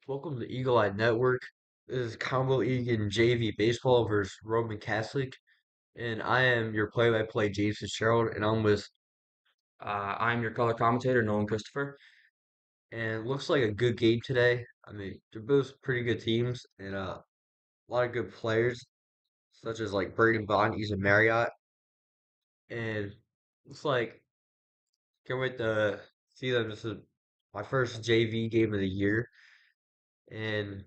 Welcome to Eagle Eye Network. This is Conwell Egan JV Baseball versus Roman Catholic, and I am your play-by-play James Fitzgerald, and I'm with, I'm your color commentator, Nolan Christopher. and it looks like a good game today. I mean, they're both pretty good teams, and a lot of good players, such as like Braden Bond, he's a Marriott, and looks like can't wait to see them. This is my first JV game of the year, and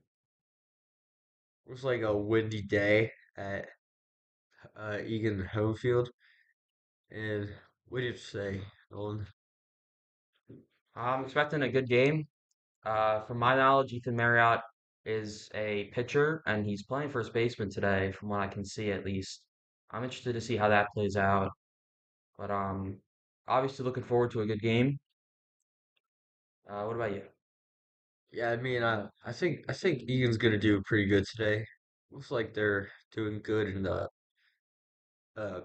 looks like a windy day at Egan home field. And what did you say, Nolan? I'm expecting a good game. From my knowledge, Ethan Marriott is a pitcher and he's playing first baseman today, from what I can see at least. I'm interested to see how that plays out. But obviously looking forward to a good game. What about you? Yeah, I mean, I think Egan's gonna do pretty good today. Looks like they're doing good in the uh,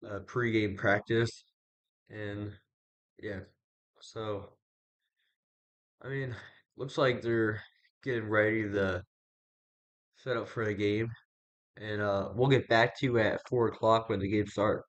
pregame practice, and yeah. So I mean, looks like they're getting ready to set up for the game, and we'll get back to you at 4 o'clock when the game starts.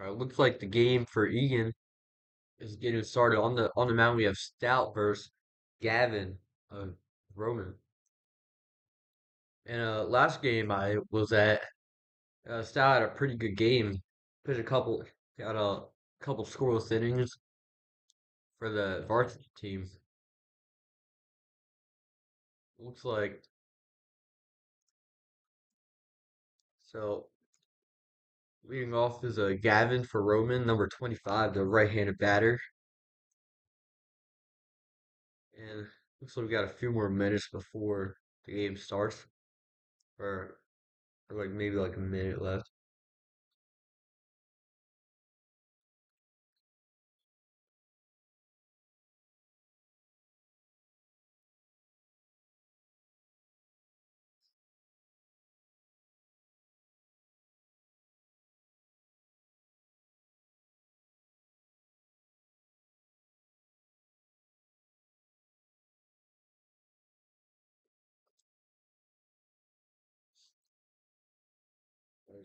Looks like the game for Egan is getting started. On the mound we have Stout versus Gavin of Roman. And last game I was at, Stout had a pretty good game. Pitched a couple, got a couple scoreless innings for the varsity team. Looks like so. Leading off is Gavin for Roman, number 25, the right-handed batter. And looks like we got a few more minutes before the game starts, or, or like maybe like a minute left.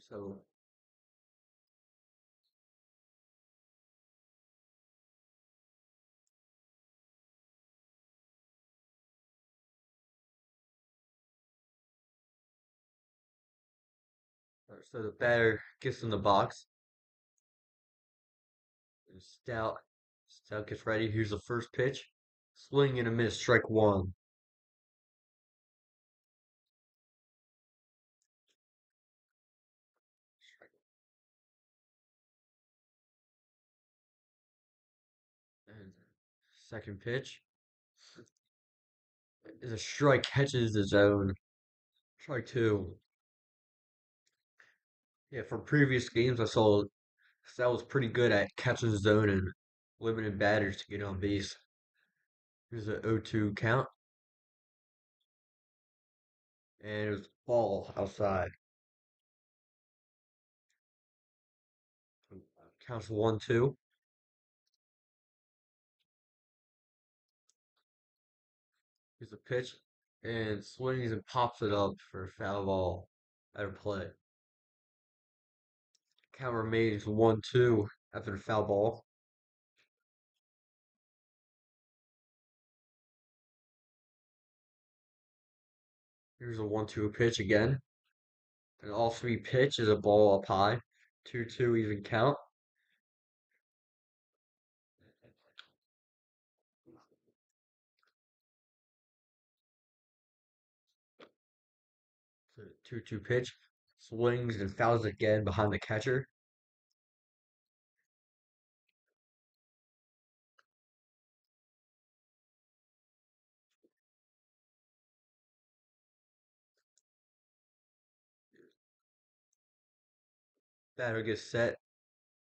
So, so the batter gets in the box. And Stout gets ready. Here's the first pitch. Swing and a miss, strike one. And second pitch is a strike, catches the zone. Strike two. Yeah, from previous games, I saw Stout was pretty good at catching the zone and limiting batters to get on base. Here's an 0-2 count, and it was ball outside. Counts 1-2. Here's a pitch, and swings and pops it up for a foul ball out of play. Count remains 1-2 after the foul ball. Here's a 1-2 pitch again. And all three pitch is a ball up high. 2-2 even count. So 2-2 pitch. Swings and fouls again behind the catcher. Batter gets set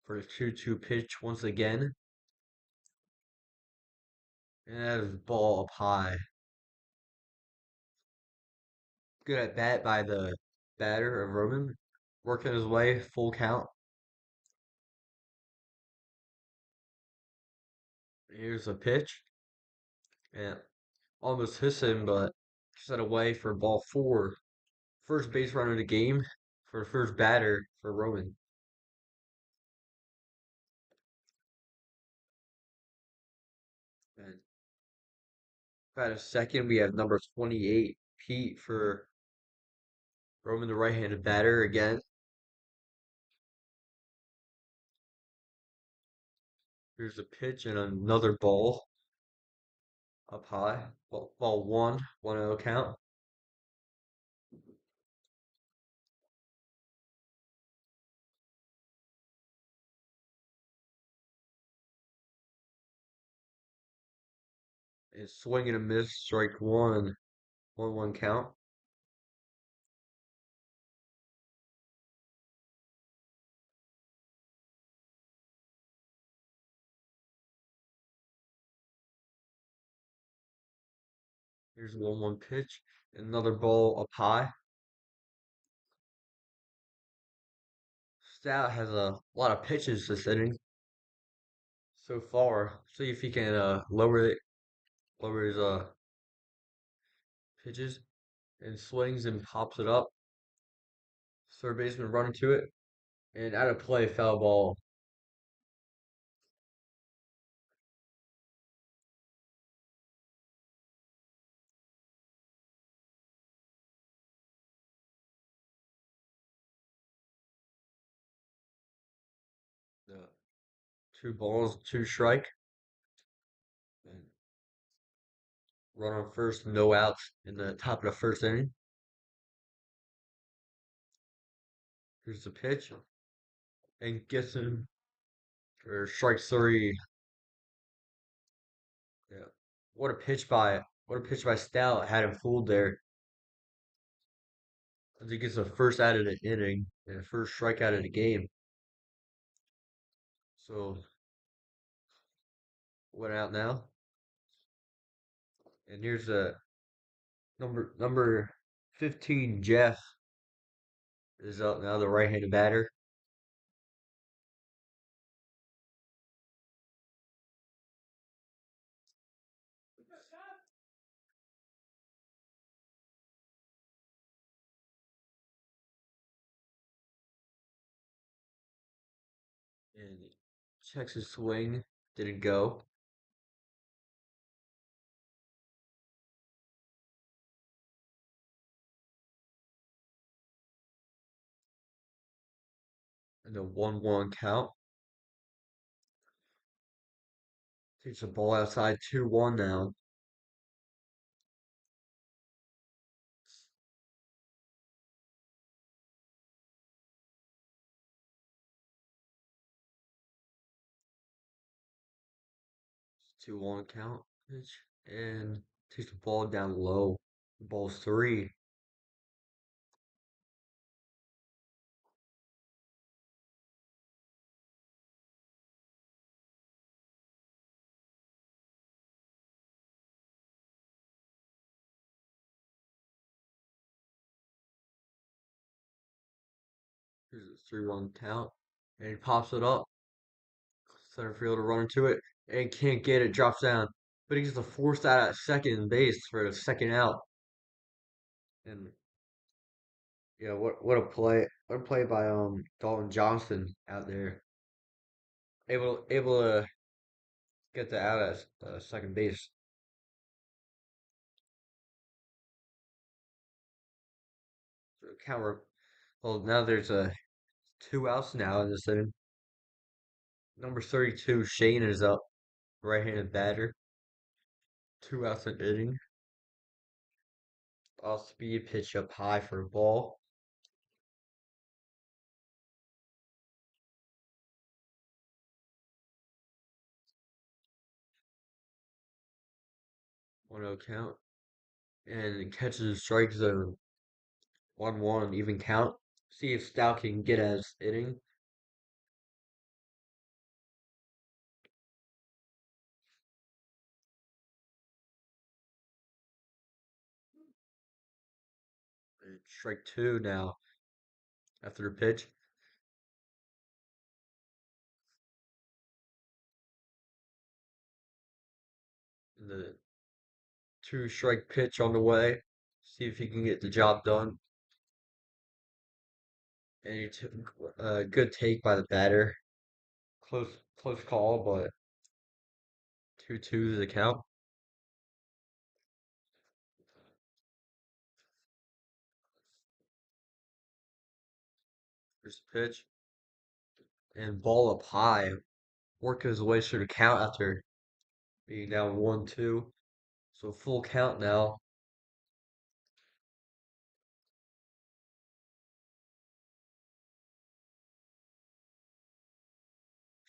for the 2-2 pitch once again. And that is ball up high. Good at bat by the batter of Roman. Working his way, full count. Here's a pitch. And almost hits him, but set away for ball four. First base runner of the game for first batter for Roman. And about a second, we have number 28, Pete, for Roman, the right-handed batter again. Here's a pitch and another ball up high. Ball one, 1-0 count. And swing and a miss, strike one, 1-1 count. Here's a 1-1 pitch. Another ball up high. Stout has a lot of pitches this inning so far. See if he can lower his pitches and swings and pops it up. Third baseman running to it and out of play, foul ball. Two balls, two strike. And run on first, no outs in the top of the first inning. Here's the pitch. And gets him for strike three. Yeah. What a pitch by Stout. Had him fooled there. As he gets the first out of the inning and the first strikeout of the game. So went out now. And here's number 15, Jeff is up now, the right-handed batter. And he checks his swing. Didn't go. And a 1-1 count. Takes the ball outside 2-1 now. It's 2-1 count. Pitch. And takes the ball down low. Ball's three. Here's a 3-1 count. And he pops it up. Center fielder running to it. And can't get it. Drops down. But he gets the force out at second base for the second out. And yeah, what a play! What a play by Dalton Johnson out there, able to get the out at second base. So counter. Well, now there's two outs now in this inning. Number 32, Shane is up, right-handed batter. Two outs in inning. Off speed pitch up high for a ball. 1-0 count. And catches the strike zone. 1-1 even count. See if Stout can get as inning. And strike two now after the pitch. And the two strike pitch on the way. See if he can get the job done. And he took a good take by the batter. Close call, but 2-2 is the count. First pitch. And ball up high. Working his way through the count after being down 1-2. So full count now.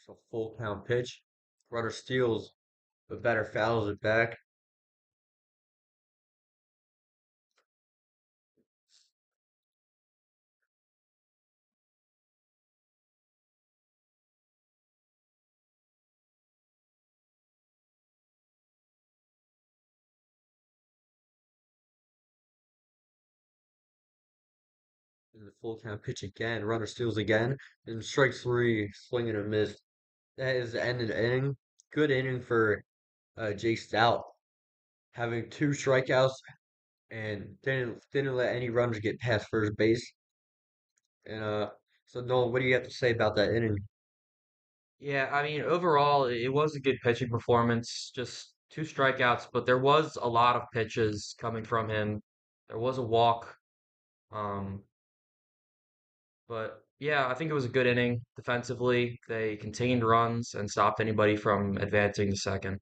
So full count pitch. Runner steals, but batter fouls it back. And the full count pitch again. Runner steals again. And strike three, swing and a miss. That is the end of the inning. Good inning for Jay Stout, having two strikeouts and didn't let any runners get past first base. And so Nolan, what do you have to say about that inning? Yeah, I mean, overall, it was a good pitching performance. Just two strikeouts, but there was a lot of pitches coming from him. There was a walk, um, but Yeah, I think it was a good inning defensively. They contained runs and stopped anybody from advancing to second.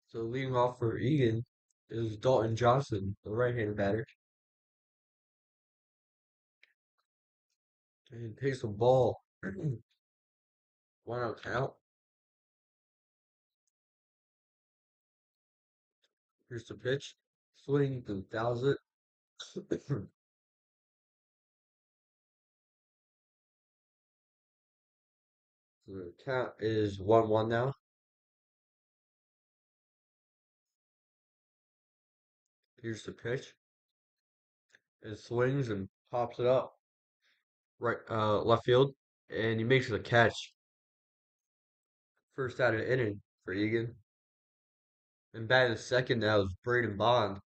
So leading off for Egan is Dalton Johnson, the right-handed batter, and takes the ball. 1-out count. Here's the pitch. Swing and fouls it. So the count is 1-1 now. Here's the pitch. It swings and pops it up right left field, and he makes the catch. First out of the inning for Egan. And batting second now is Braden Bond.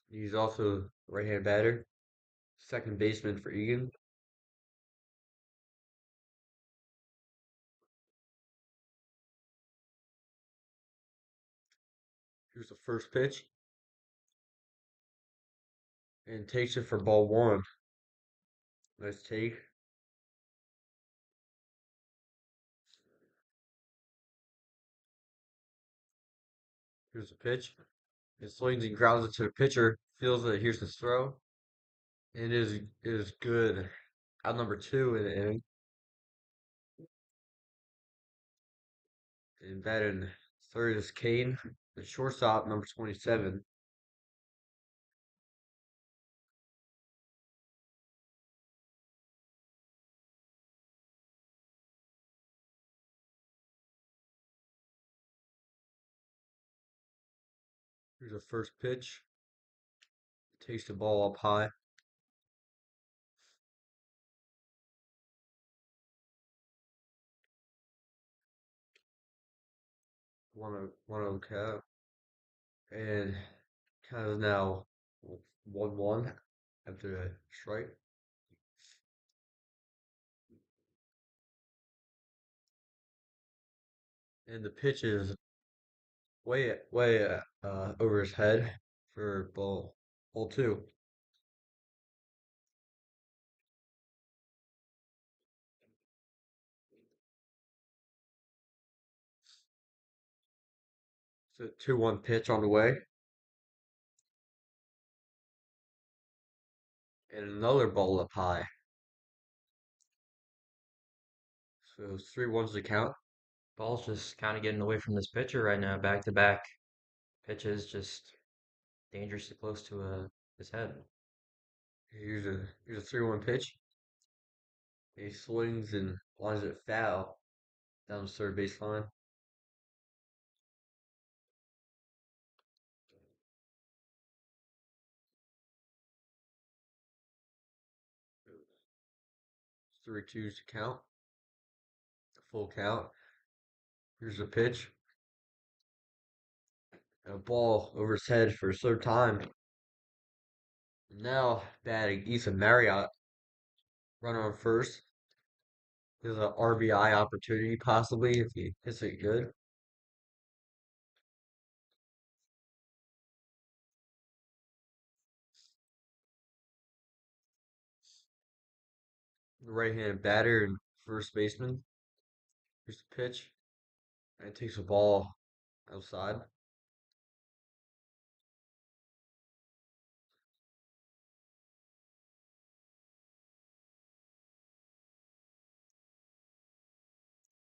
He's also a right-hand batter, second baseman for Egan. Here's the first pitch, and takes it for ball one. Nice take. Here's the pitch. It swings and grounds it to the pitcher. Feels that here's the throw. And it is good. Out number two in the inning. And batting third is Kane, the shortstop, number 27. Here's the first pitch. Takes the ball up high. 1-0 count. And kind of now 1-1 after a strike. And the pitch is way over his head for ball two. So 2-1 pitch on the way. And another ball up high. So 3-1's the count. Ball's just kind of getting away from this pitcher right now. Back to back pitches, just dangerously close to his head. Here's a 3-1 pitch. He swings and lines it foul down the third baseline. It's 3-2 to count. Full count. Here's a pitch. And a ball over his head for a third time. Now batting Ethan Marriott. Runner on first. There's an RBI opportunity possibly if he hits it good. The right-handed batter and first baseman. Here's the pitch. And it takes the ball outside.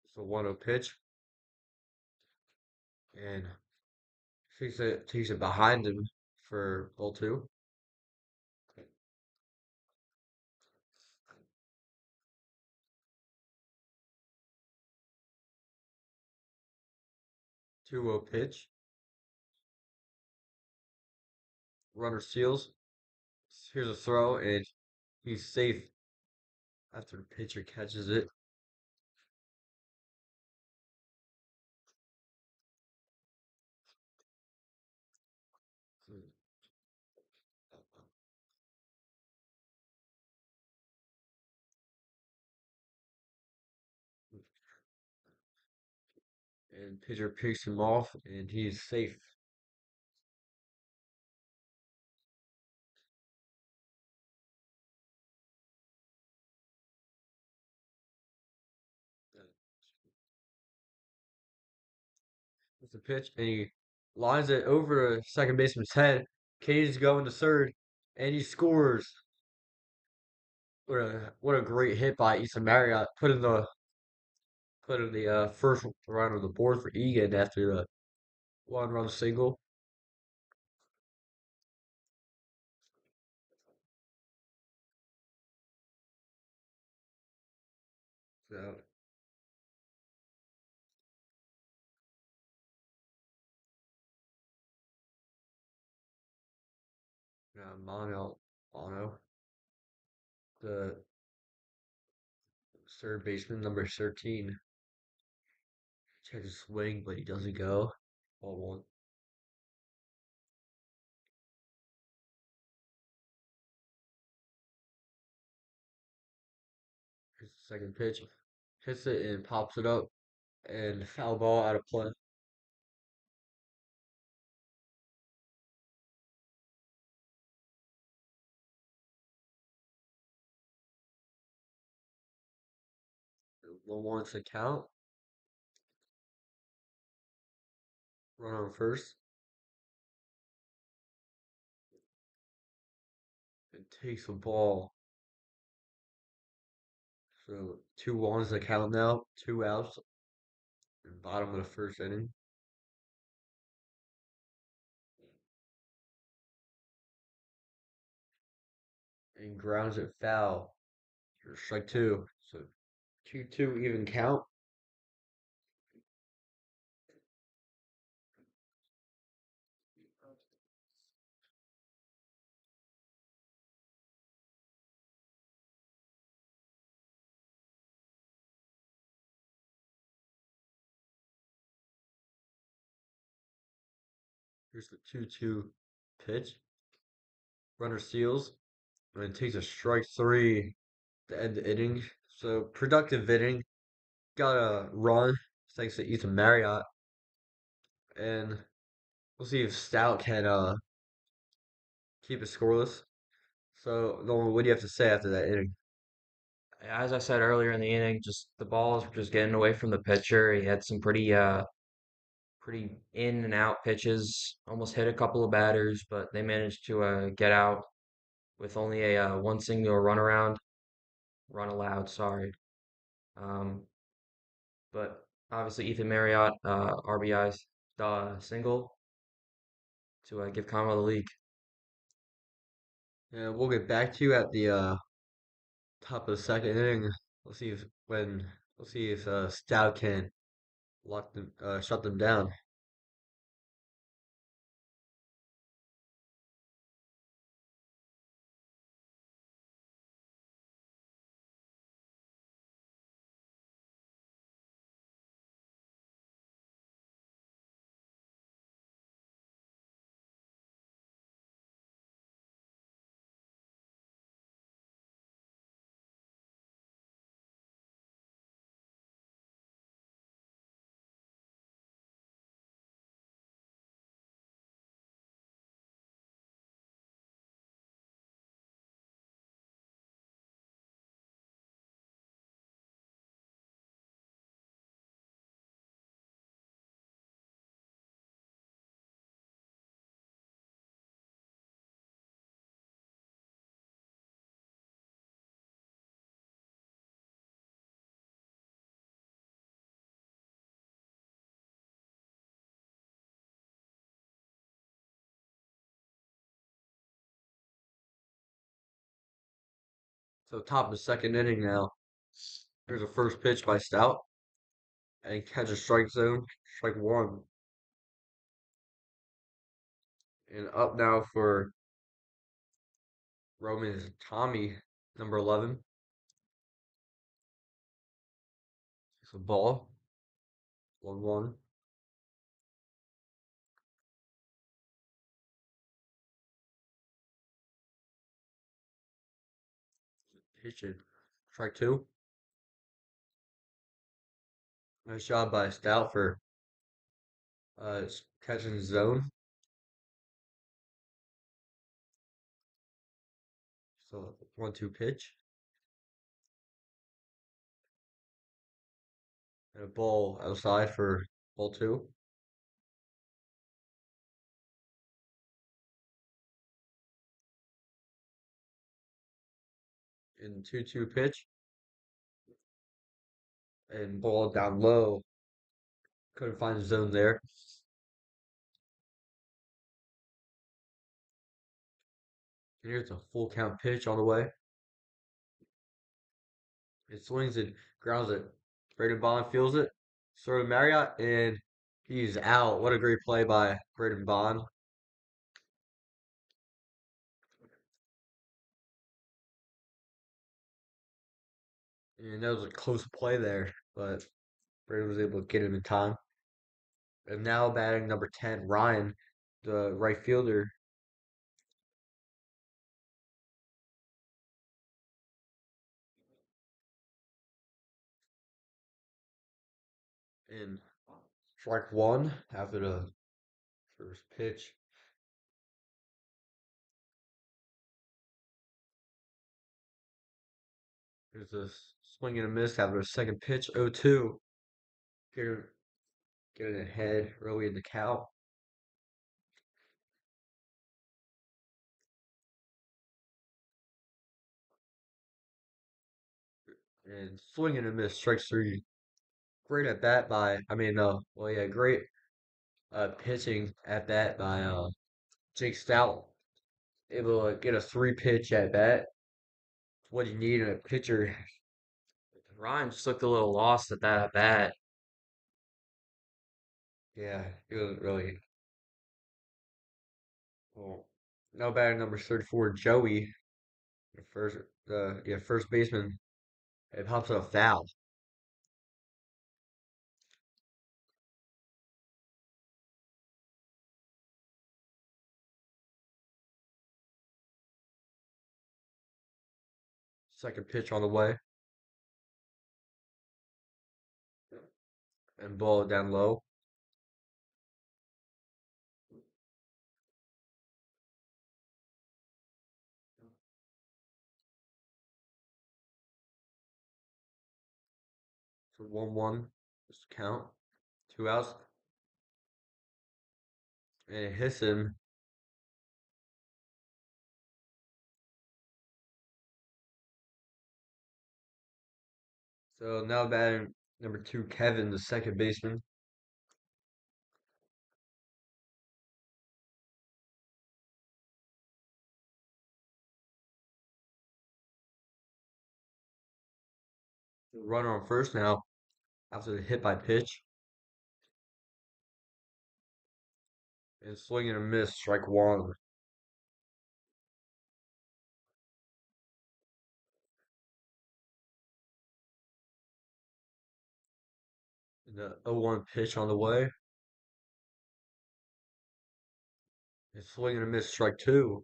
It's a 1-0 pitch. And takes it behind him for ball two. 2-0 pitch. Runner steals. Here's a throw, and he's safe after the pitcher catches it. And pitcher picks him off, and he's safe. With the pitch, and he lines it over the second baseman's head. Cage's going to third, and he scores. What a great hit by Ethan Marriott, putting the first run on the board for Egan after the 1-run single. So, Mono, the third baseman, number 13, tries to swing, but he doesn't go. Ball one. Here's the second pitch. Hits it and pops it up, and foul ball out of play. One wants to count. Run on first. And takes the ball. So 2-1's the count now. 2 outs. In bottom of the first inning. And grounds it foul for strike two. So 2-2 even count. Here's the 2-2 pitch. Runner steals and takes a strike three to end the inning. So productive inning. Got a run thanks to Ethan Marriott. And we'll see if Stout can keep it scoreless. So, Nolan, what do you have to say after that inning? As I said earlier in the inning, just the balls were just getting away from the pitcher. He had some pretty in and out pitches. Almost hit a couple of batters, but they managed to get out with only a one single run allowed. Sorry. Um, but Obviously, Ethan Marriott, RBIs, single to give Conwell the league. And we'll get back to you at the top of the second inning. We'll see if Stout can shut them down. So top of the second inning now. Here's a first pitch by Stout, and he catches strike zone, strike one, and up now for Roman is Tommy, number 11. It's a ball, 1-1. Pitch it, strike two. Nice job by Stout for catching the zone. So 1-2 pitch. And a ball outside for ball two. And 2-2 pitch. And ball down low. Couldn't find the zone there. And here's a full count pitch on the way. It swings and grounds it. Braden Bond feels it. Throw to Marriott, and he's out. What a great play by Braden Bond. And that was a close play there, but Braden was able to get him in time. And now batting number 10, Ryan, the right fielder. In strike one after the first pitch. There's a swing and a miss after a second pitch. 0-2. Getting, getting ahead early in the count. And swing and a miss. Strikes three. Great at bat by, great pitching at bat by Jake Stout. Able to get a three pitch at bat. What you need in a pitcher. Ryan just looked a little lost at that at bat. Yeah, it was really well. Now batting number 34, Joey, the first baseman. It pops up a foul. Second pitch on the way, and ball down low. So 1-1, just count. Two outs, and it hits him. So now batting Number two, Kevin, the second baseman. The runner on first now after the hit by pitch. And swing and a miss, strike one. And the 0-1 pitch on the way. And swing and a miss, strike two.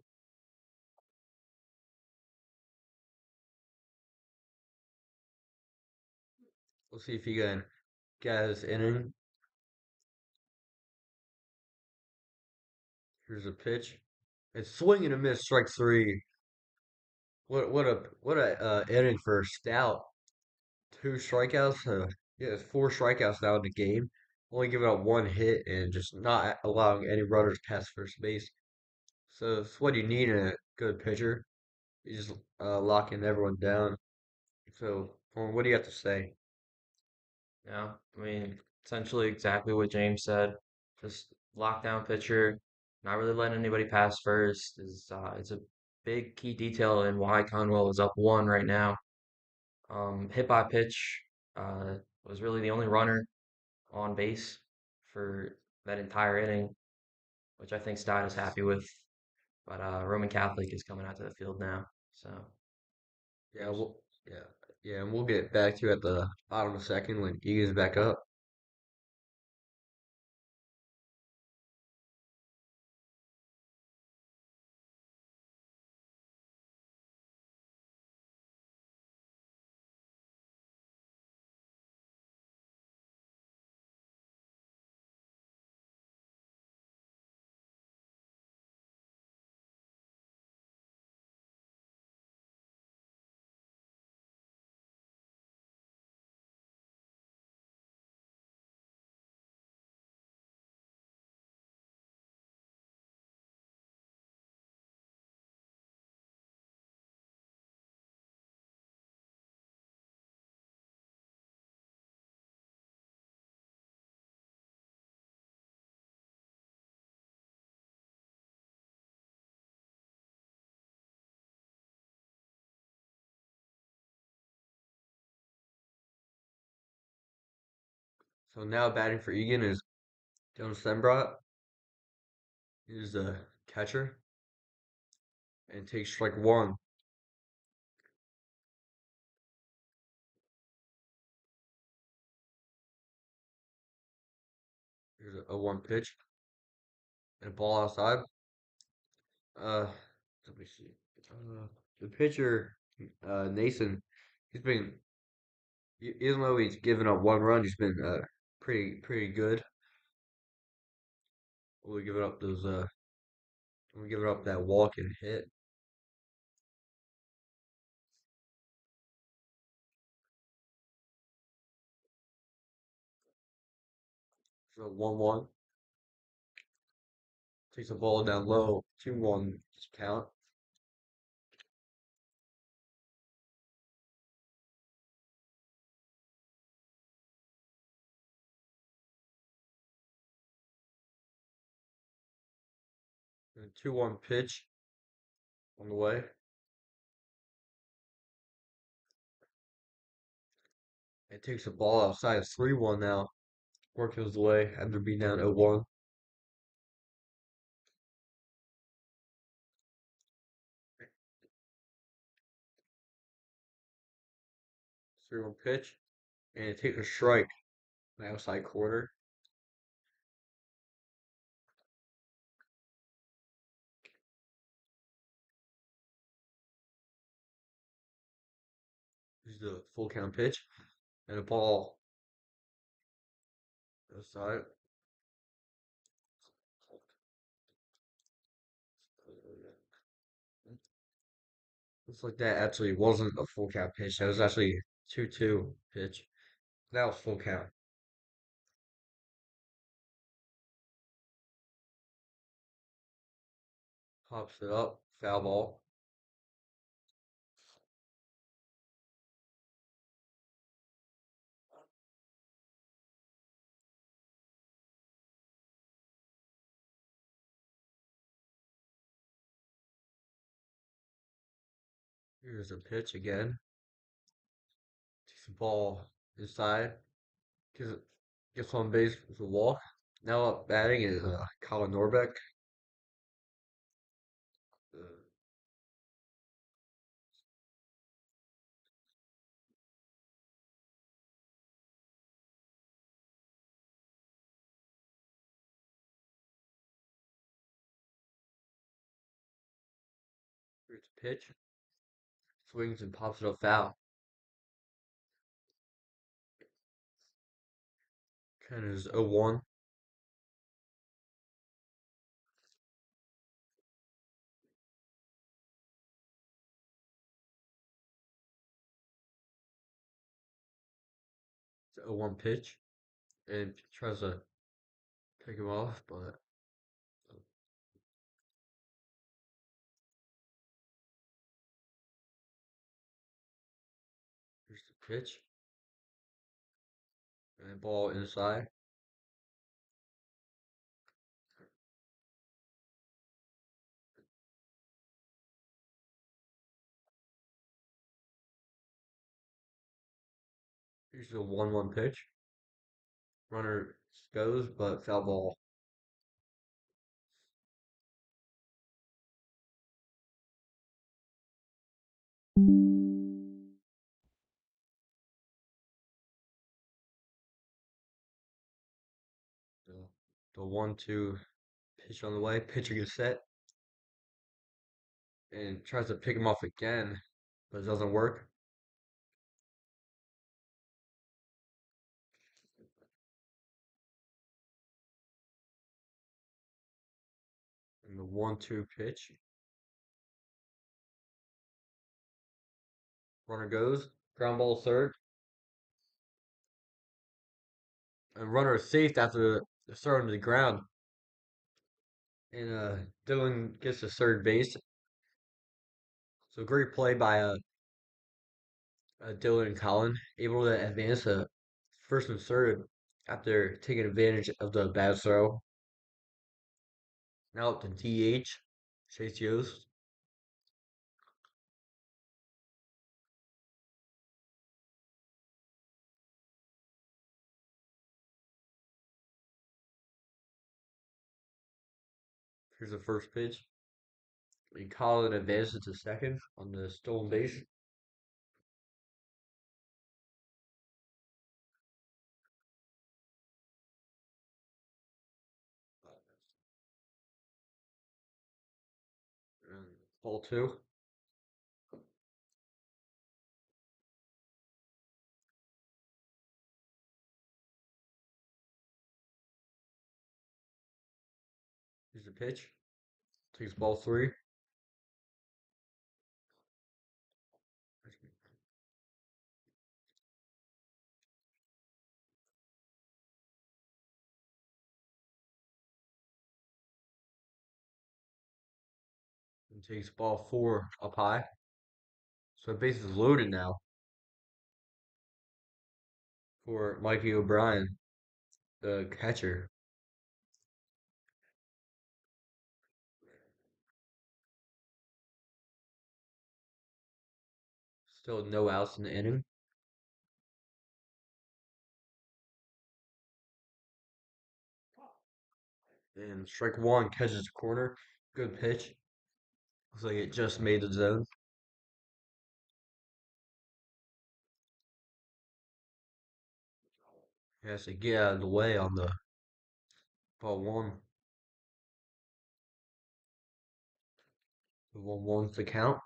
We'll see if he can get his inning. Here's a pitch. And swing and a miss, strike three. What a inning for Stout. Two strikeouts. Yeah, it's four strikeouts now in the game. Only giving up one hit and just not allowing any runners past first base. So it's what you need in a good pitcher. You just locking everyone down. So, what do you have to say? Yeah, I mean, essentially exactly what James said. Just lockdown pitcher, not really letting anybody pass first is a big key detail in why Conwell is up one right now. Hit by pitch uh, was really the only runner on base for that entire inning, which I think Stott is happy with. But Roman Catholic is coming out to the field now, so Yeah, yeah, yeah, and we'll get back to you at the bottom of the second when Egan's back up. So now batting for Egan is Dylan Stenbrot. He's the catcher and takes strike one. Here's a 0-1 pitch and a ball outside. Uh, Let me see. The pitcher, Nason, he's been, even though he's given up one run, he's been pretty good. Only giving up only giving up that walk and hit. So 1-1. Takes the ball down low. 2-1 count. And 2-1 pitch on the way. It takes the ball outside. 3-1 now. Work his way after being down 0-1. 3-1 pitch. And it takes a strike on the outside corner. This is the full count pitch. And a ball outside. Looks like that actually wasn't a full count pitch. That was actually 2-2 pitch. That was full count. Pops it up. Foul ball. Here's a pitch again. Takes the ball inside. Gets on base with a walk. Now up batting is Colin Norbeck. Uh, here's a pitch. Swings and pops it up foul. Kind of is 0-1. It's 0-1 pitch. And tries to pick him off, but here's the pitch. And ball inside. Here's the 1-1 pitch. Runner goes, but foul ball. The 1-2 pitch on the way. Pitcher gets set and tries to pick him off again, but it doesn't work. And the 1-2 pitch. Runner goes. Ground ball third. And runner is safe after the throw into the ground. And Dylan gets to third base. So great play by Dylan and Colin, able to advance to first and third after taking advantage of the bad throw. Now up to DH, Chase Yost. Here's the first pitch. And Colin advances to second on the stolen base. And ball two. Here's the pitch. Takes ball three. And takes ball four up high. So the base is loaded now for Mikey O'Brien, the catcher. Still no outs in the inning. And strike one catches the corner. Good pitch. Looks like it just made the zone. He has to get out of the way on the ball one. The 1-1's the count.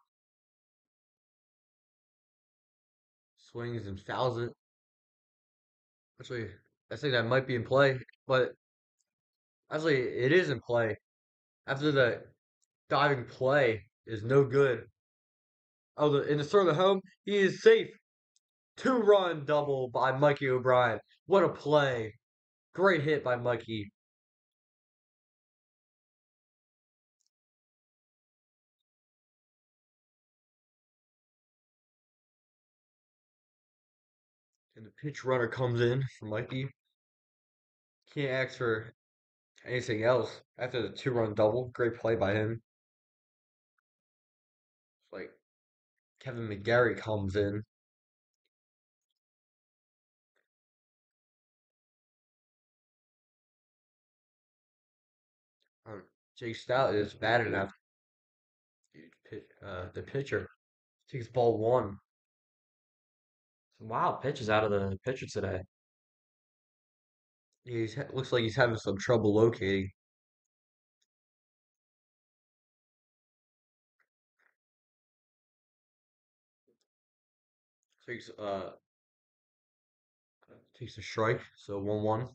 Swings and fouls it. Actually, I think that might be in play, but actually, it is in play. After the diving play is no good. Oh, in the throw to home, he is safe. Two-run double by Mikey O'Brien. What a play. Great hit by Mikey. And the pitch runner comes in for Mikey. Can't ask for anything else after the two-run double. Great play by him. Like Kevin McGarry comes in. Um, Jake Stout is bad enough. The pitcher takes ball one. Wow, pitch is out of the pitcher today. Looks like he's having some trouble locating. Takes uh takes a strike, so 1-1.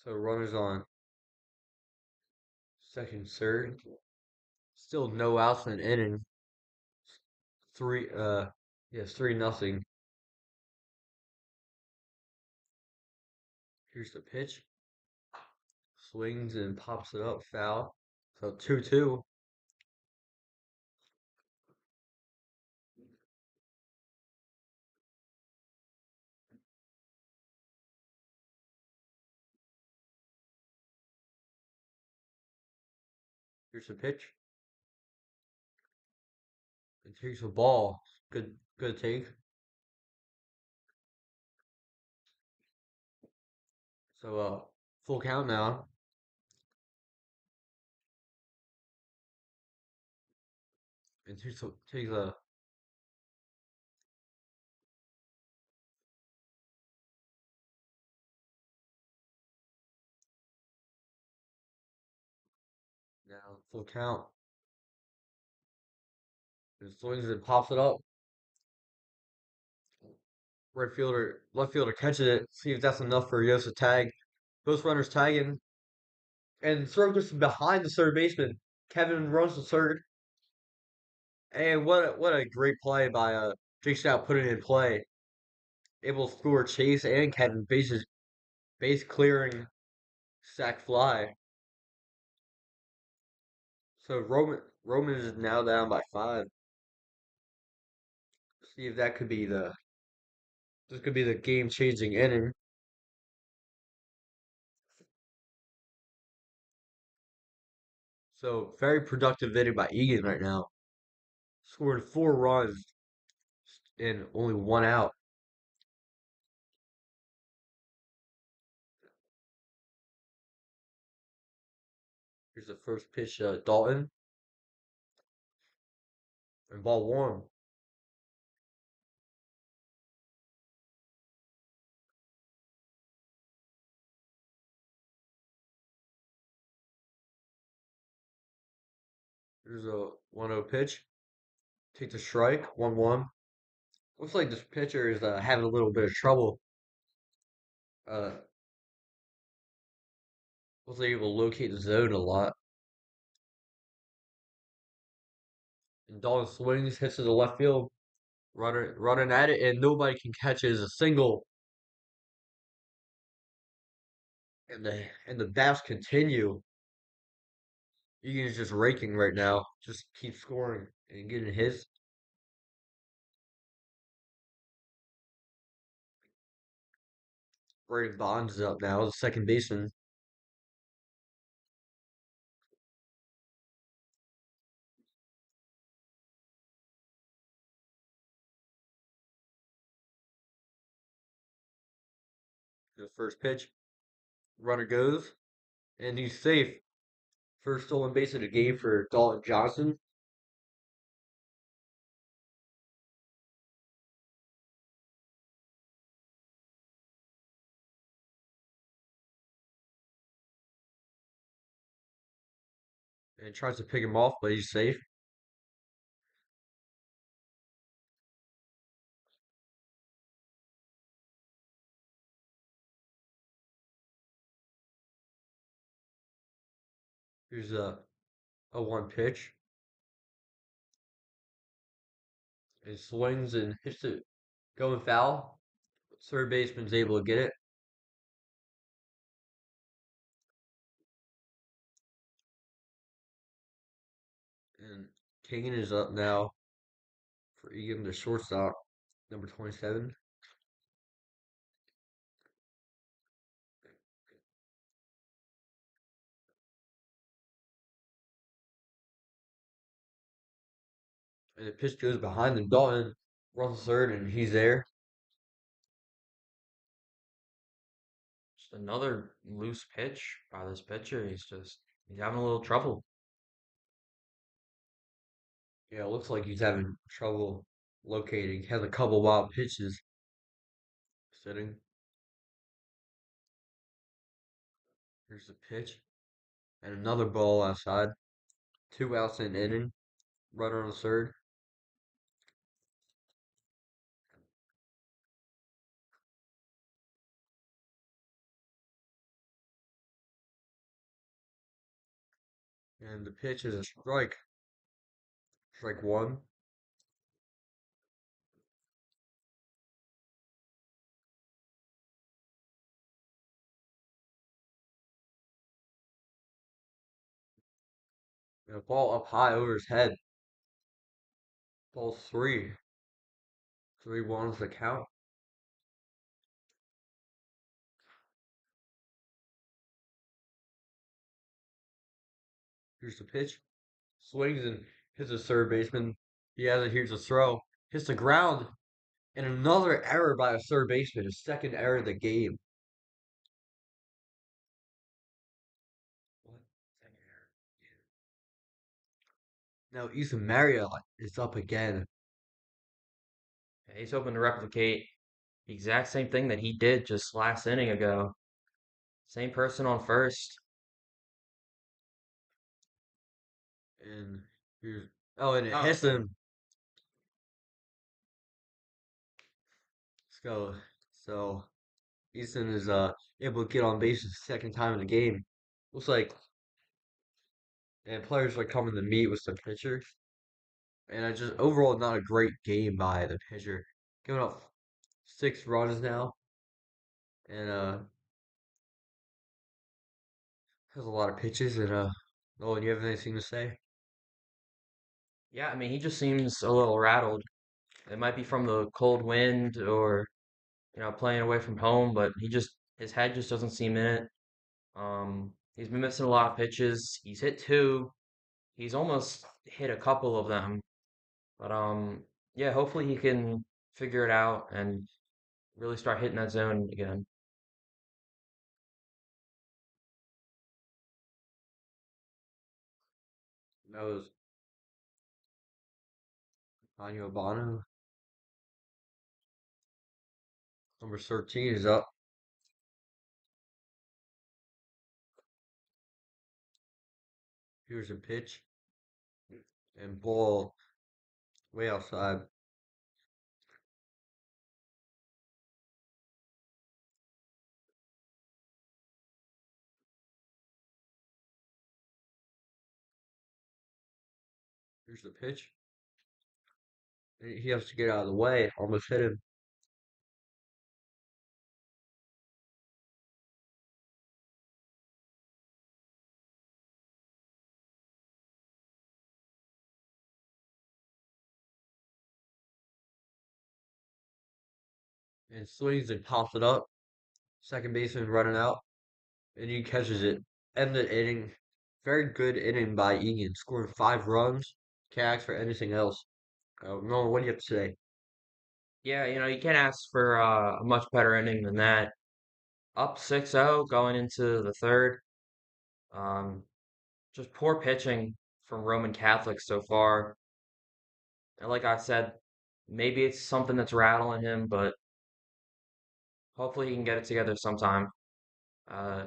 So runners on second, third. Still no outs in an inning. Three yes, 3-0. Here's the pitch. Swings and pops it up, foul. So 2-2. Here's the pitch. It takes a ball. Good take. So full count now. And takes a now full count. And swings and pops it up. Left fielder catches it. See if that's enough for Yost to tag. Both runners tagging, and throw goes behind the third baseman. Kevin runs to third, and what a great play by Jake Stout putting in play, able to score Chase and Kevin base clearing sac fly. So Roman is now down by 5. See if that could be the this could be the game changing inning. So very productive inning by Egan right now. Scored 4 runs in only 1 out. Here's the first pitch, Dalton, and ball one. Here's a 1-0 pitch. Take the strike, 1-1. Looks like this pitcher is having a little bit of trouble. Uh, was able to locate the zone a lot. And Dalton swings, hits to the left field, running at it, and nobody can catch it as a single. And the bats continue. Egan is just raking right now. Just keep scoring and getting his. Braden Bonds is up now, the second baseman. The first pitch, runner goes, and he's safe. First stolen base of the game for Dalton Johnson. And tries to pick him off, but he's safe. Here's a one pitch. And swings and hits it going foul. Third baseman's able to get it. And Egan is up now for Egan, the shortstop, number 27. And the pitch goes behind him. Dalton runs third, and he's there. Just another loose pitch by this pitcher. He's having a little trouble. Yeah, it looks like he's having trouble locating. Has a couple wild pitches sitting. Here's the pitch. And another ball outside. 2 outs in an inning. Runner on the third. And the pitch is a strike. Strike one. And a ball up high over his head. Ball three. 3-1 is the count. Here's the pitch. Swings and hits a third baseman. He has it. Here's a throw. Hits the ground. And another error by a third baseman. His second error of the game. What? Second error. Now Ethan Marriott is up again. He's hoping to replicate the exact same thing that he did just last inning ago. Same person on first. And here's and it Oh, hits him. Let's go. So Easton is able to get on base the second time in the game. Looks like and players are coming to meet with the pitcher. And I just overall not a great game by the pitcher. Giving up 6 runs now. And has a lot of pitches and Nolan, you have anything to say? yeah, I mean, he just seems a little rattled. It might be from the cold wind or, playing away from home, but his head just doesn't seem in it. He's been missing a lot of pitches. He's hit two. He's almost hit a couple of them. But yeah, hopefully he can figure it out and really start hitting that zone again. That was Anya Obano. Number 13 is up. Here's a pitch and ball way outside. Here's the pitch. He has to get out of the way. Almost hit him. And swings and pops it up. Second baseman running out. And he catches it. End the inning. Very good inning by Egan. Scoring 5 runs. Can't ask for anything else. Nolan, what do you have to say? Yeah, you can't ask for a much better inning than that. Up 6-0 going into the third. Um, just poor pitching from Roman Catholics so far. And like I said, maybe it's something that's rattling him, but hopefully he can get it together sometime. Uh,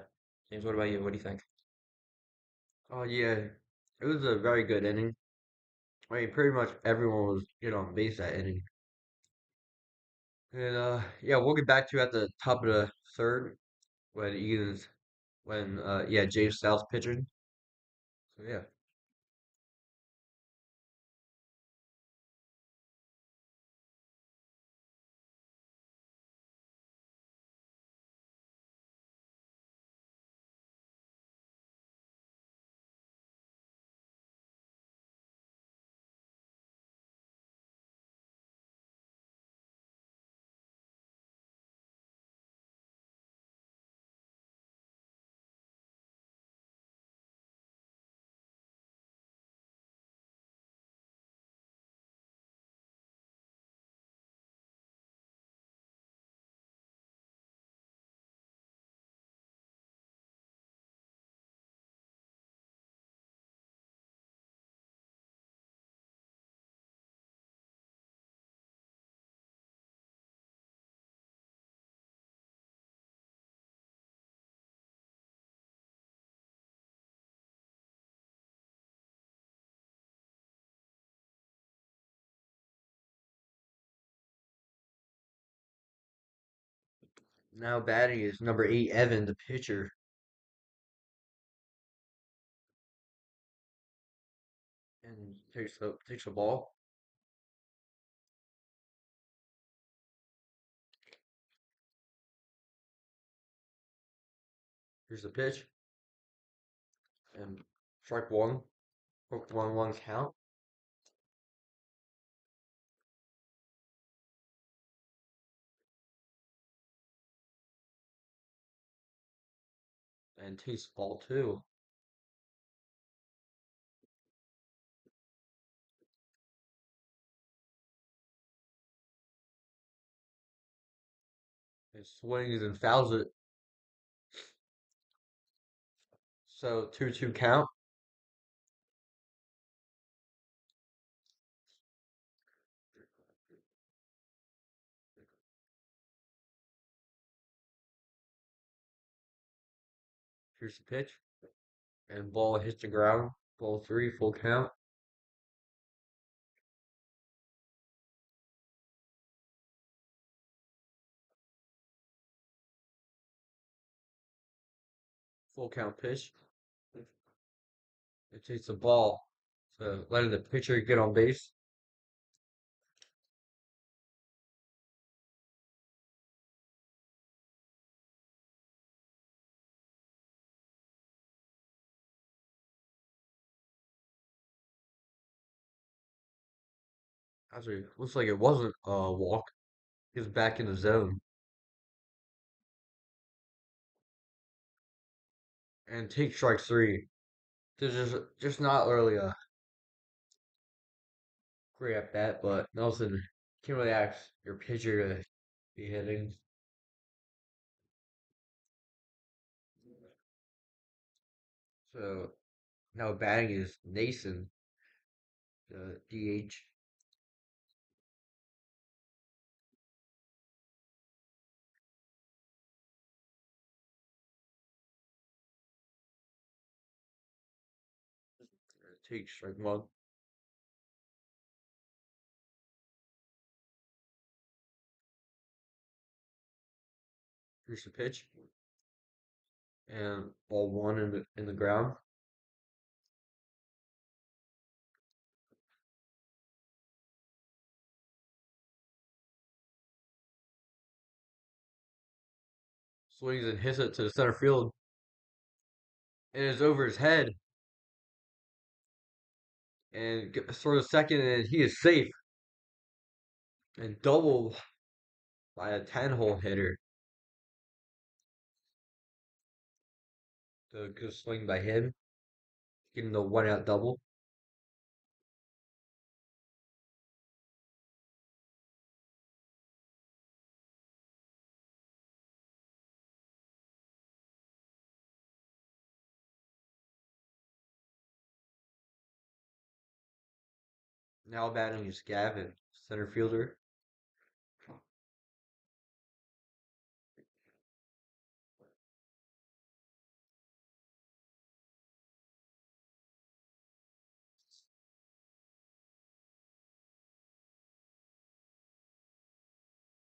James, what about you? What do you think? Oh, yeah. It was a very good inning. I mean, pretty much everyone was on base that inning. And yeah, we'll get back to you at the top of the third when Egan's James South pitching. So yeah. Now batting is number 8, Evan, the pitcher, and takes the ball. Here's the pitch, and strike one. Hook 1-1 count, and takes the ball two. And swings and fouls it. So 2-2 count. Here's the pitch, and ball hits the ground. Ball three, full count. Full count pitch. It takes the ball. So letting the pitcher get on base. Actually, looks like it wasn't a walk. He was back in the zone and take strike three. This is just not really a great at bat, but Nelson can't really ask your pitcher to be hitting. So now batting is Nason, the DH. Take strike one. Here's the pitch, and ball one in the ground. Swings and hits it to the center field, and it's over his head. And throws a second, and he is safe. And double by a 10-hole hitter. The good swing by him, getting the 1-out double. Now batting is Gavin, center fielder.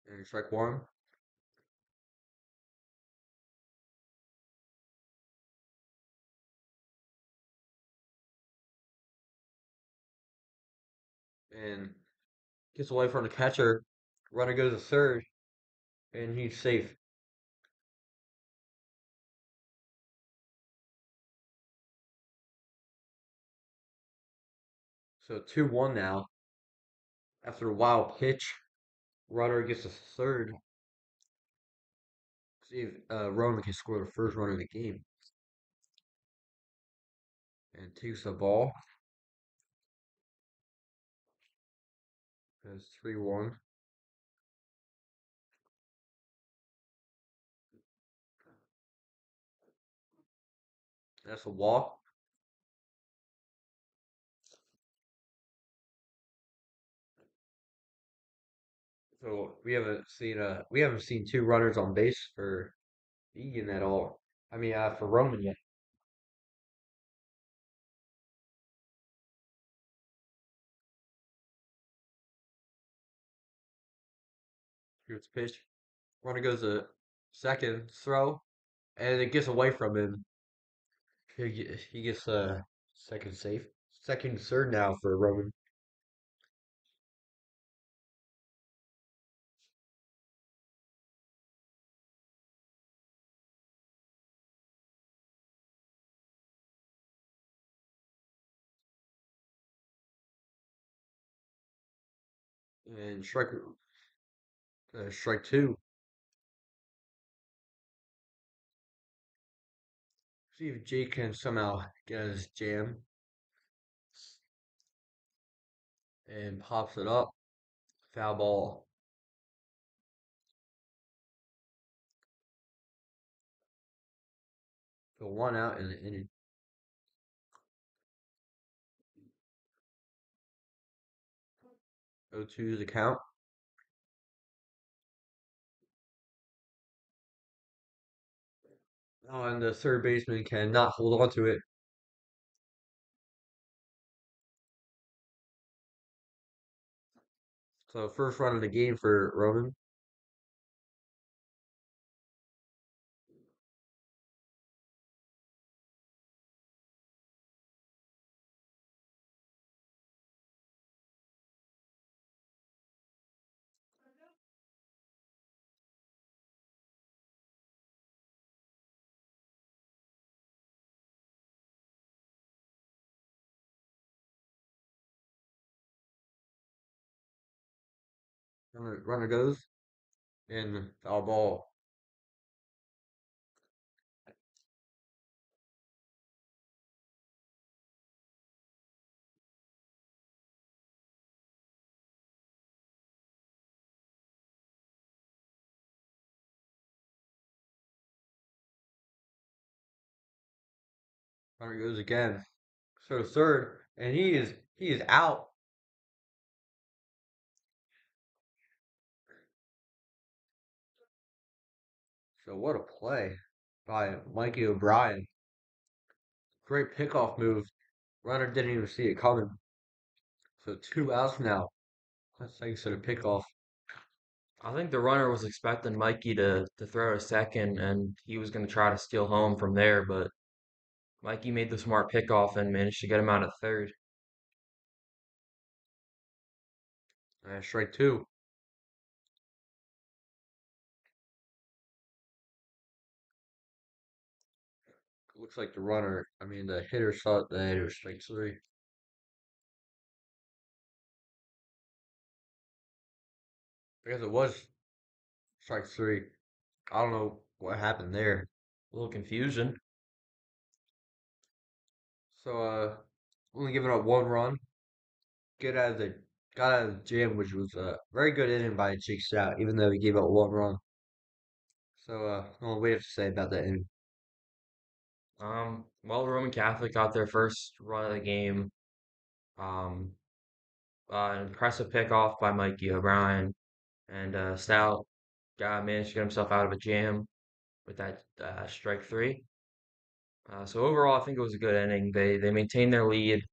And strike one. And gets away from the catcher. Runner goes to third, and he's safe. So 2-1 now. After a wild pitch, runner gets to third. See if Roman can score the first run of the game. And takes the ball. It's 3-1. That's a walk. So we haven't seen two runners on base for Egan at all. I mean, for Roman yet. Here's the pitch. Runner goes to Second throw, and it gets away from him. He gets second safe, second third now for Roman, and strike two. See if Jake can somehow get his jam and pops it up. Foul ball. So one out in the inning. 0-2 the count. Oh, and the third baseman cannot hold on to it. So first run of the game for Roman. Runner goes and foul ball. Runner goes again. So third, and he is out. So what a play by Mikey O'Brien. Great pickoff move. Runner didn't even see it coming. So two outs now. That's thanks to the pickoff. I think the runner was expecting Mikey to throw a second, and he was going to try to steal home from there, but Mikey made the smart pickoff and managed to get him out at third. Strike two. Looks like the hitter thought that it was strike three. I guess it was strike three. I don't know what happened there. A little confusion. So, only giving up one run. Get out of the got out of the jam, which was a very good inning by Jake Stout, even though he gave up one run. So, what do we have to say about that inning? Well, Roman Catholic got their first run of the game. Um, an impressive pickoff by Mikey O'Brien, and Stout managed to get himself out of a jam with that strike three. So overall, I think it was a good inning. They maintained their lead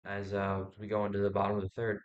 as we go into the bottom of the third.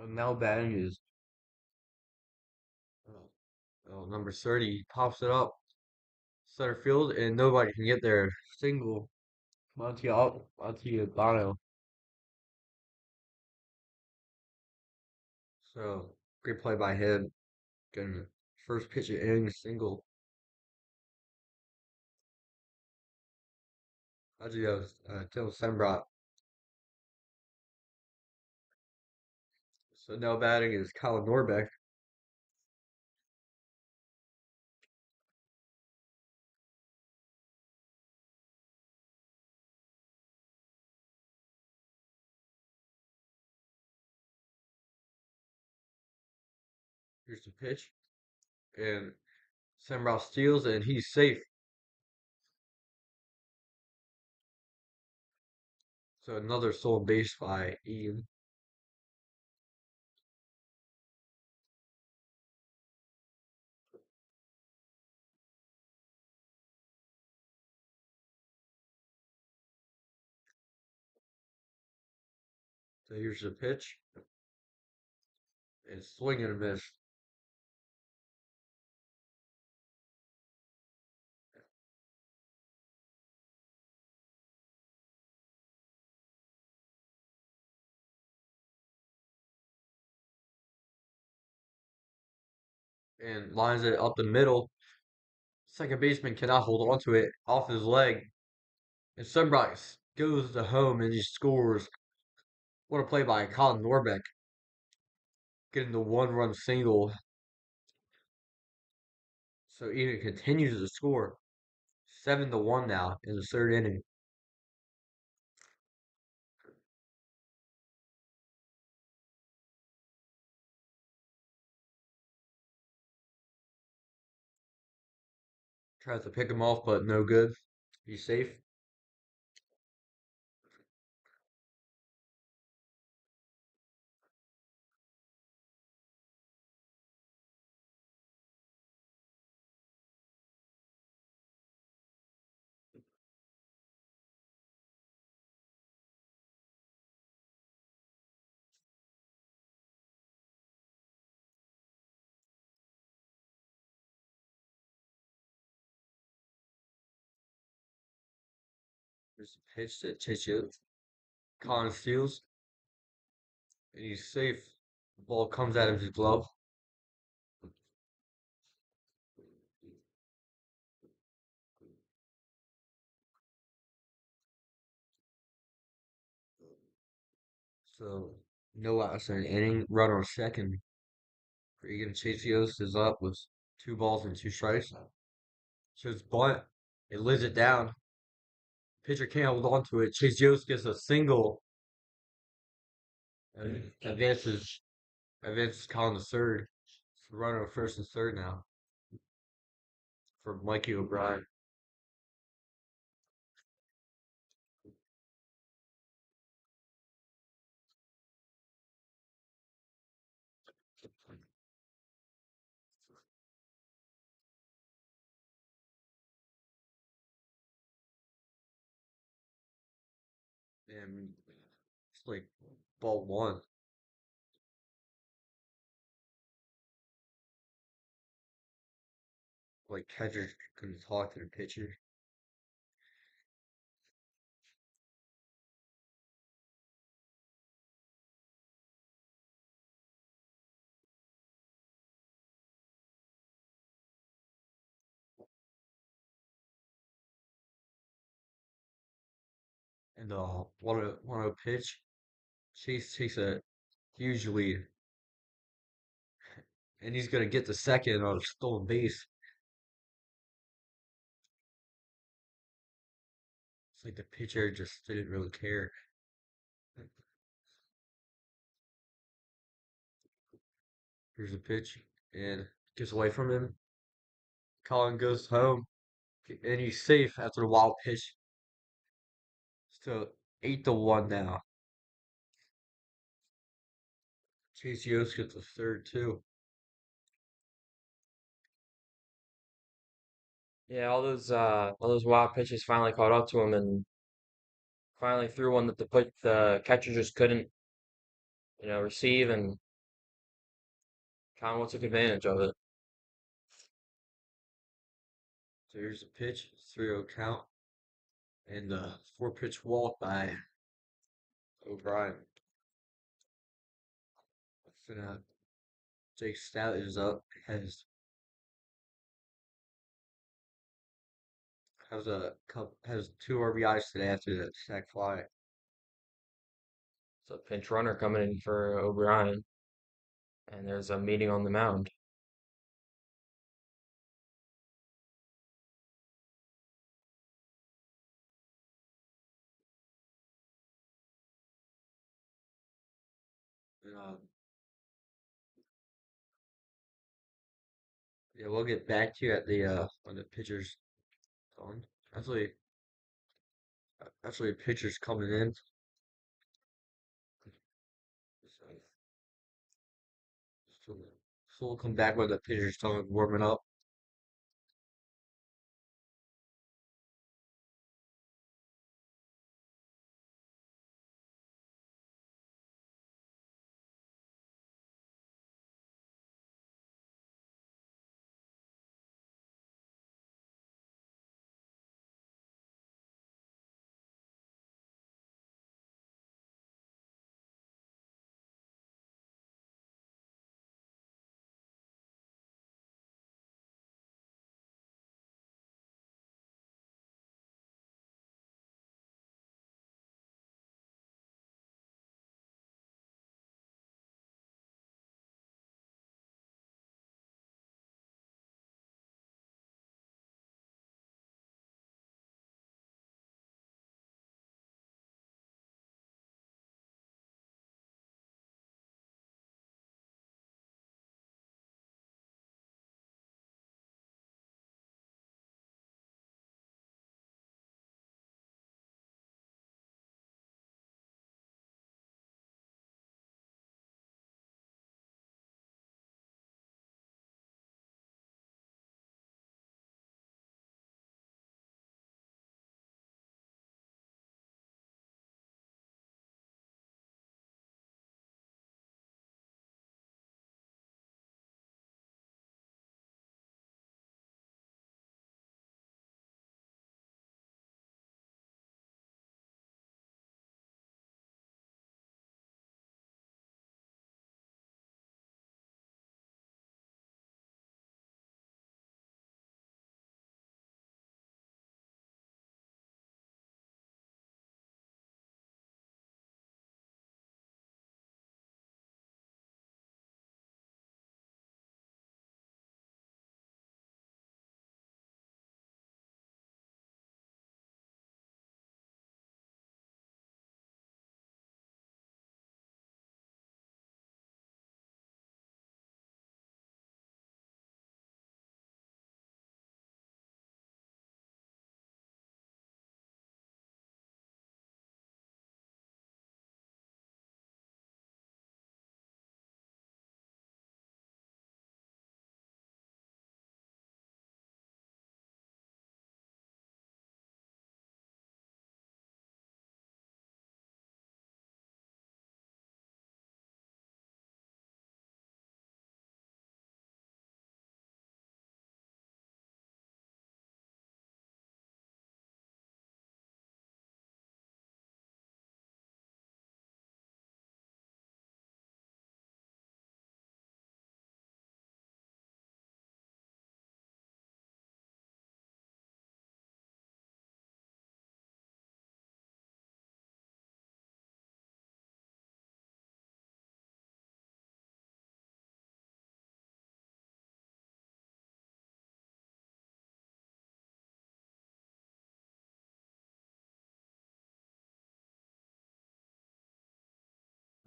Now batting is number 30. Pops it up center field, and nobody can get there. Single. Monte Bono. So great play by him. Getting first pitch of inning single. Adios, Till Sembrat. So now batting is Colin Norbeck. Here's the pitch, and Sembrat steals, and he's safe. So another stolen base by Egan. So here's the pitch, and swing and a miss. And lines it up the middle. Second baseman cannot hold on to it off his leg. And Sunrise goes to home and he scores. What a play by Colin Norbeck, getting the 1-run single. So Egan continues to score. 7-1 now in the third inning. Tries to pick him off, but no good. He's safe. There's a pitch to Chichu. Colin steals, and he's safe. The ball comes out of his glove. So no outs in an inning. Run on second. Egan Chasios is up with 2 balls and 2 strikes. Shows bunt. It lives it down. Pitcher can't hold on to it. Chasios gets a single and advances Colin to third. So runner on first and third now for Mikey O'Brien. And it's like ball one. Like catcher couldn't talk to the pitcher. And what a pitch. Chase takes a huge lead. And he's gonna get the second on a stolen base. It's like the pitcher just didn't really care. Here's a pitch and gets away from him. Colin goes home and he's safe after the wild pitch. So 8-1 now. Chase Yost gets the third too. Yeah, all those wild pitches finally caught up to him and finally threw one that the catcher just couldn't, receive, and Conwell took advantage of it. So here's the pitch, 3-0 count, and the four pitch walk by O'Brien. So now Jake Stout is up, has two RBIs today after the sac fly. It's a pinch runner coming in for O'Brien, and there's a meeting on the mound. And, yeah, we'll get back to you at the when the pitcher's on. Actually, a pitcher's coming in. So, so, so we'll come back when the pitcher's coming warming up.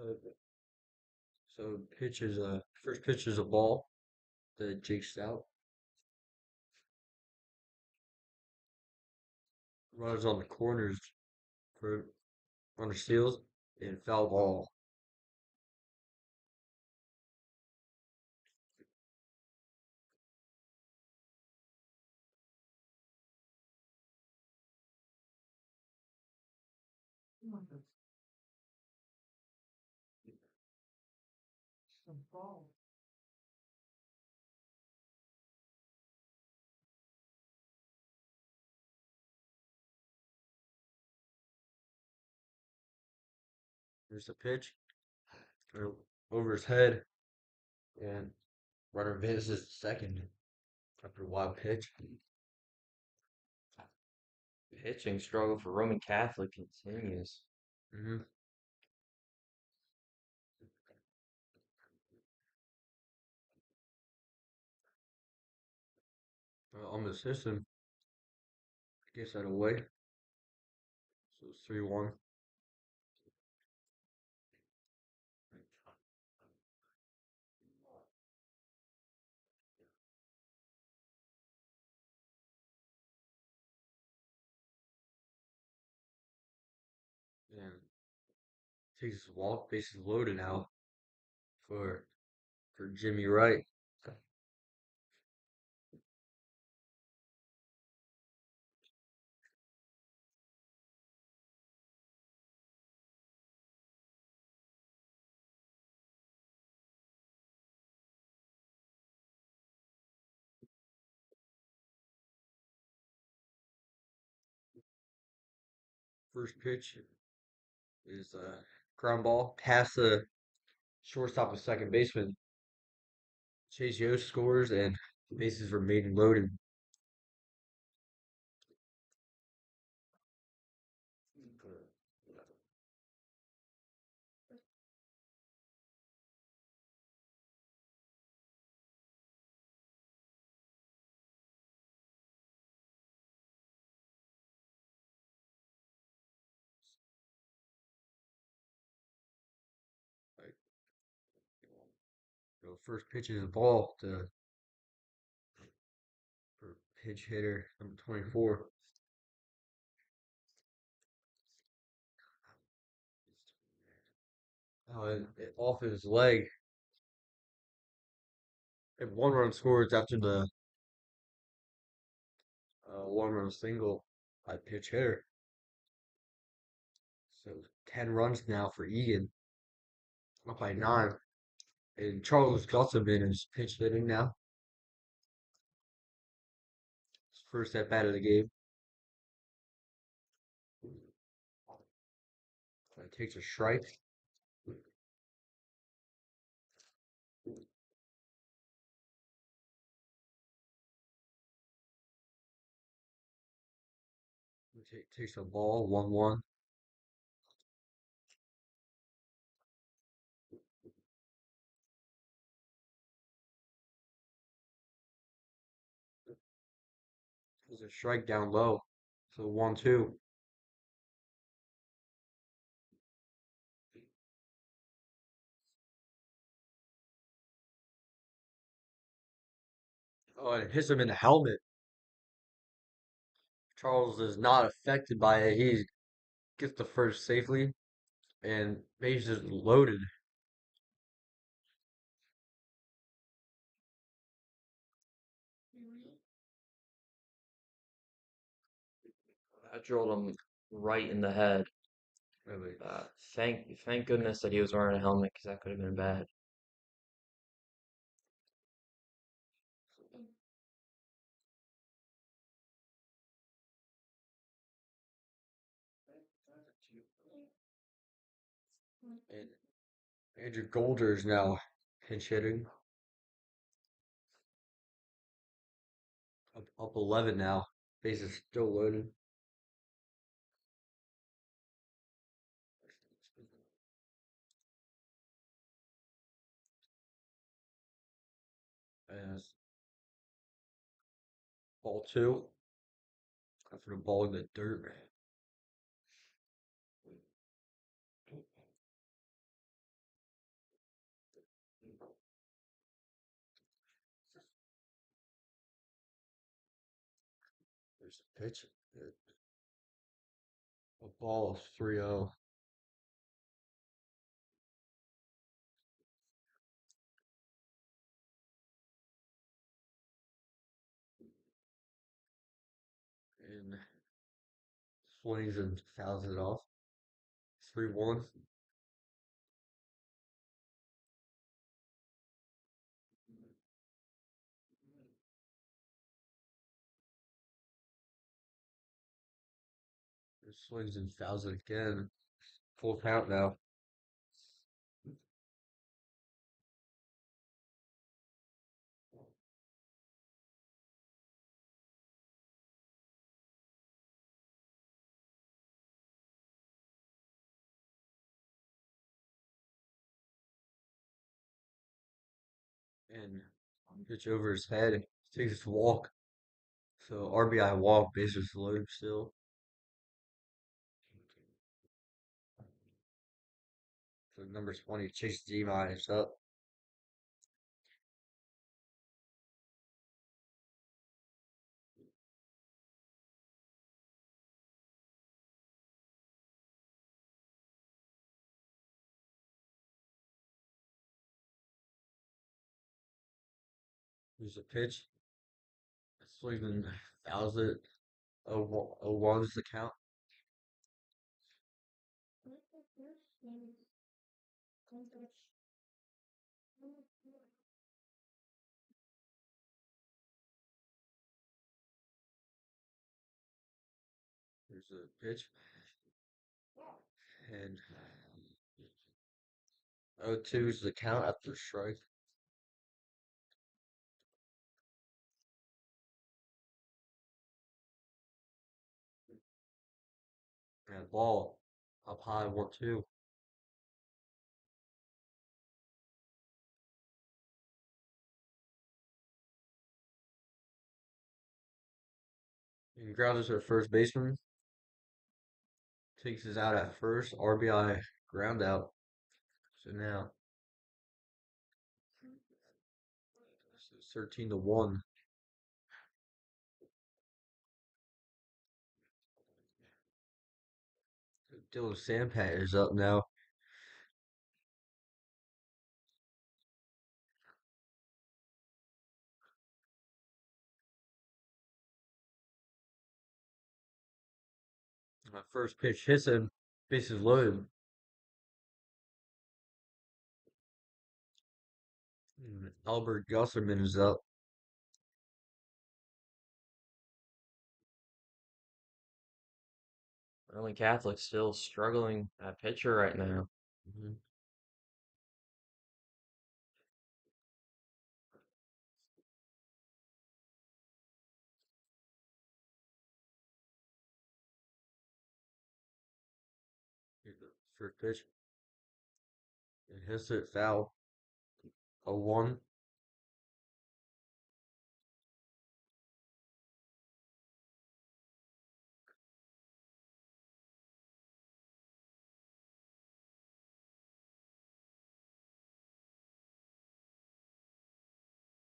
Uh, so pitcher's first pitch is a ball to Jake Stout. Runners on the corners for runner steals and foul ball. There's the pitch. Throw over his head, and runner advances to second after a wild pitch. Pitching struggle for Roman Catholic continues. Hmm. On the system, gets that away. So it's 3-1. And takes his walk, bases loaded now for Jimmy Wright. First pitch is a ground ball past the shortstop and second baseman. Chase Yost scores and bases remain loaded. Like, first pitch is a ball to for pitch hitter number 24. Off his leg. And one run scores after the 1 run single by pitch hitter. So 10 runs now for Egan, up by 9. And Charles Gutterman is pitch hitting now. His first at bat of the game. Takes a strike. Takes a ball, 1-1. There's a strike down low. So 1-2. Oh, and it hits him in the helmet. Charles is not affected by it. He gets the first safely, and bases loaded. That drilled him right in the head. Really. Thank goodness that he was wearing a helmet because that could have been bad. And Andrew Golder is now pinch hitting. Up 11 now. Bases still loaded. And ball 2. After the ball in the dirt. There's a pitch. A ball 3-0. And swings and fouls it off. 3-1. Swings and fouls it again. Full count now. and pitch over his head. Takes his walk. So RBI walk, bases loaded still. So number 20, Chase D minus up. Here's a pitch. Swinging fouls it. 0-1's the count. Here's a pitch. And 0-2 is the count after strike. And ball up high, 1-2. And grounders at first baseman. Takes us out at first. RBI ground out. So now it's 13-1. Dylan Sampat is up now. My first pitch hits him. Bases loaded. Albert Gusserman is up. Roman Catholic still struggling at pitcher right now. Mhm. Here's the first pitch. It hits it foul. 0-1.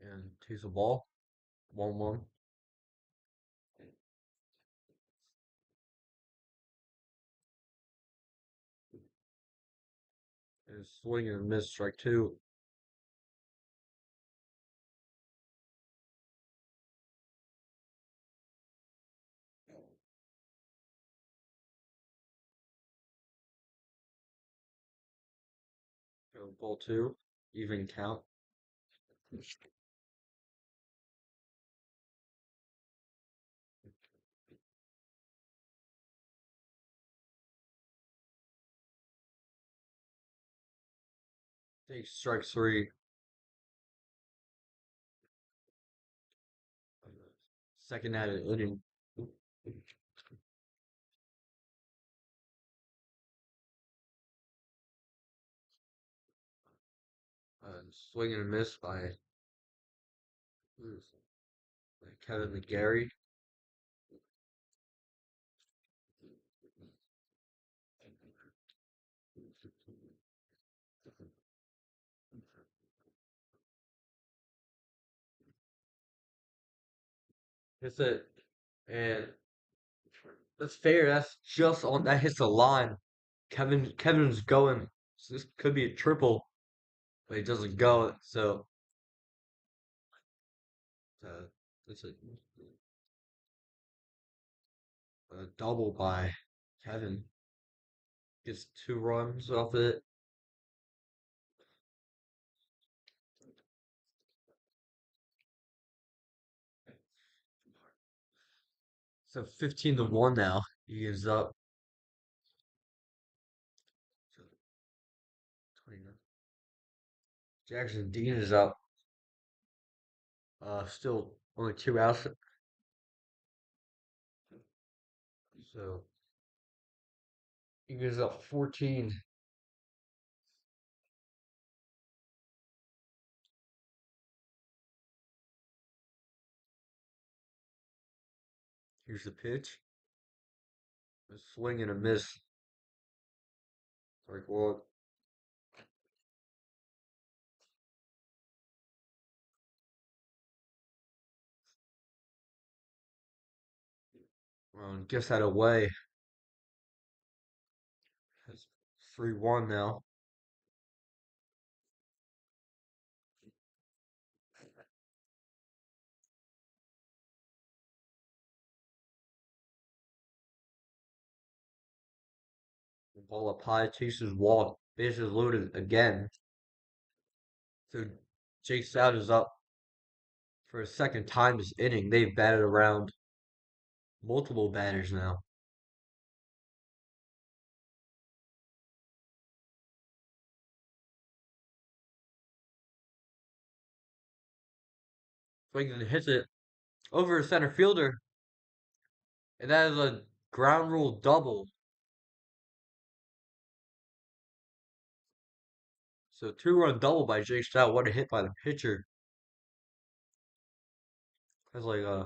And takes a ball. 1-1. And swing and miss, strike two. Ball two. Even count. Takes strike three. Second at an inning. Swing and a miss by Kevin McGarry. Hits it. And that's fair. That's just on that hits the line. Kevin's going. So this could be a triple, but he doesn't go. So uh, it's a double by Kevin. Gets 2 runs off it. So 15-1 now. He is up. So 29. Jackson Dean is up. Still only 2 outs. So he goes up 14. Here's the pitch. A swing and a miss. Strike one. Gets that away. It's 3-1 now. Ball up high, chases walk, bases loaded again. So Jake Stout is up for a second time this inning. They've batted around multiple batters now. Swings and hits it over a center fielder, and that is a ground rule double. So 2-run double by Jake Stout. What a hit by the pitcher. That's like I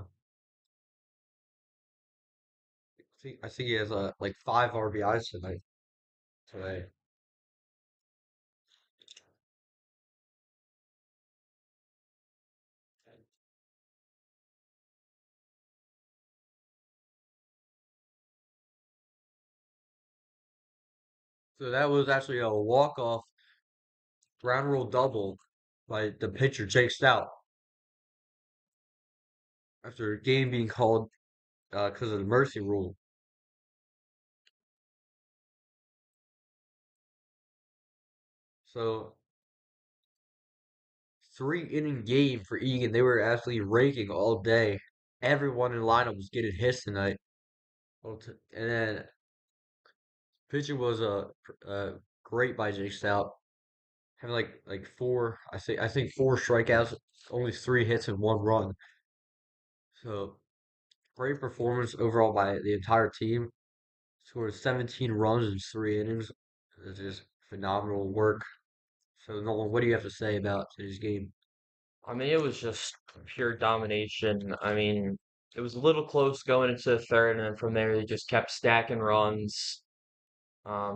think he has like 5 RBIs tonight. Today. So that was actually a walk-off ground rule double by the pitcher Jake Stout after a game being called because of the mercy rule. So 3 inning game for Egan. They were actually raking all day. Everyone in the lineup was getting hits tonight. And then pitcher was great by Jake Stout, having like four. I think 4 strikeouts, only 3 hits and 1 run. So great performance overall by the entire team. Scored 17 runs in 3 innings. It's just phenomenal work. So Nolan, what do you have to say about today's game? I mean, it was just pure domination. I mean, it was a little close going into the third, and then from there they just kept stacking runs.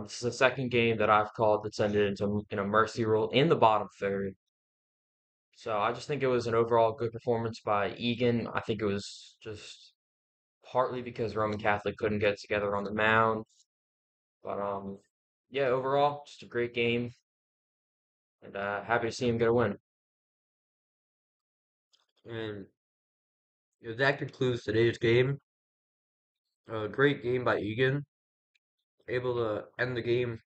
This is the second game that I've called that's ended into mercy rule in the bottom third. So I just think it was an overall good performance by Egan. I think it was just partly because Roman Catholic couldn't get together on the mound, but yeah, overall just a great game, and happy to see him get a win. And that concludes today's game. A great game by Egan, able to end the game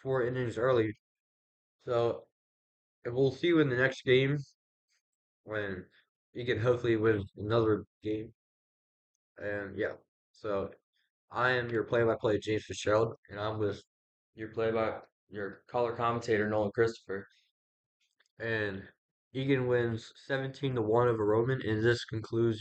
4 innings early. So and we'll see you in the next game when Egan hopefully wins another game. And yeah, so I am your play-by-play James Fitzgerald, and I'm with Your play by your color commentator Nolan Christopher. and Egan wins 17-1 over Roman, and this concludes